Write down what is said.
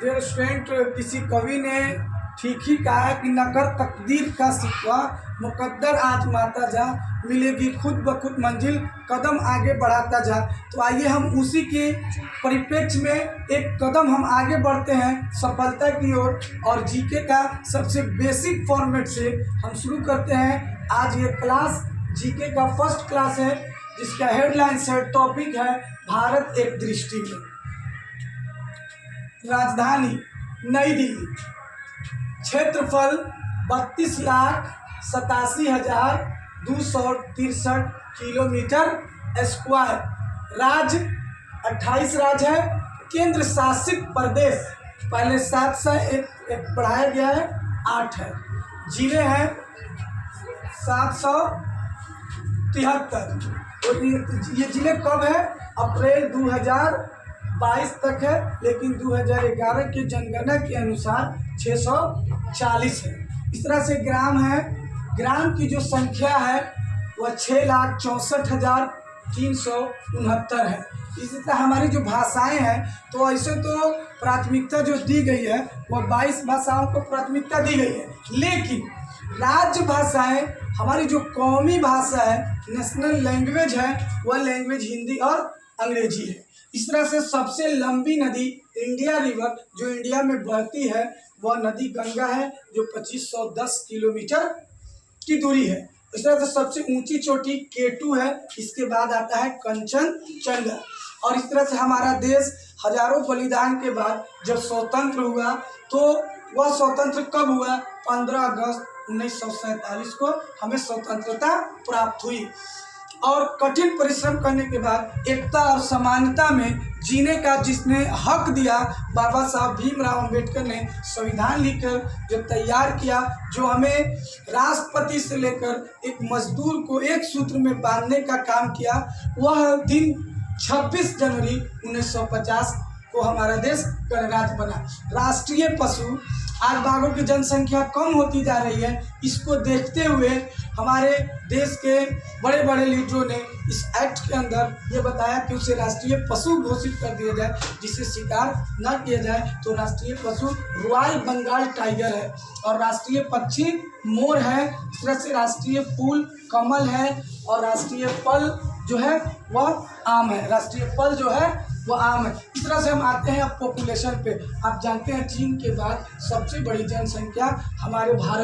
Dear student, किसी कवि ने ठीक ही कहा कि न कर तकदीर का सिकवा, मुकद्दर आजमाता जा, मिलेगी खुद ब खुद मंजिल, कदम आगे बढ़ाता जा। तो आइए हम उसी के परिप्रेक्ष्य में एक कदम हम आगे बढ़ते हैं सफलता की ओर। और जीके का सबसे बेसिक फॉर्मेट से हम शुरू करते हैं। आज ये क्लास जीके का फर्स्ट क्लास है, जिसका हेडलाइन है, टॉपिक है भारत एक दृष्टि में। राजधानी नई दिल्ली, क्षेत्रफल 32,87,263 किलोमीटर स्क्वायर, राज्य 28 राज्य है, केंद्र शासित प्रदेश पहले 7 से एक बढ़ाया गया है, 8 है, जिले हैं 773। और ये जिले कब है? अप्रैल 2022 तक है, लेकिन 2011 के जनगणना के अनुसार 640 है। इस तरह से ग्राम है, ग्राम की जो संख्या है वह 6,64,369 है। इसी तरह हमारी जो भाषाएं हैं, तो ऐसे तो प्राथमिकता जो दी गई है वह 22 भाषाओं को प्राथमिकता दी गई है, लेकिन राज्य भाषाएं, हमारी जो कौमी भाषा है, नेशनल लैंग्वेज है, वह लैंग्वेज हिंदी और अंग्रेजी है। इस तरह से सबसे लंबी नदी इंडिया रिवर जो इंडिया में बहती है, वह नदी गंगा है, जो 2510 किलोमीटर की दूरी है। इस तरह से सबसे ऊंची चोटी K2 है, इसके बाद आता है कंचनजंगा। और इस तरह से हमारा देश हजारों बलिदान के बाद जब स्वतंत्र हुआ, तो वह स्वतंत्र कब हुआ? 15 अगस्त 1947 को हमें स्वतंत्रता प्राप्त हुई। और कठिन परिश्रम करने के बाद एकता और समानता में जीने का जिसने हक दिया, बाबा साहब भीमराव अंबेडकर ने संविधान लिखकर जब तैयार किया, जो हमें राष्ट्रपति से लेकर एक मजदूर को एक सूत्र में बांधने का काम किया, वह दिन 26 जनवरी 1950 को हमारा देश गणराज्य बना। राष्ट्रीय पशु, आज बाघों की जनसंख्या कम होती जा रही है, इसको देखते हुए हमारे देश के बड़े बड़े लीडरों ने इस एक्ट के अंदर ये बताया कि उसे राष्ट्रीय पशु घोषित कर दिया जाए, जिसे शिकार न किया जाए। तो राष्ट्रीय पशु रॉयल बंगाल टाइगर है, और राष्ट्रीय पक्षी मोर है। इस तरह से राष्ट्रीय फूल कमल है, और राष्ट्रीय फल जो है वह आम है। राष्ट्रीय फल जो है वो आम है। इस तरह से हम आते हैं अब पॉपुलेशन पे। आप जानते हैं चीन के बाद सबसे बड़ी जनसंख्या हमारे भारत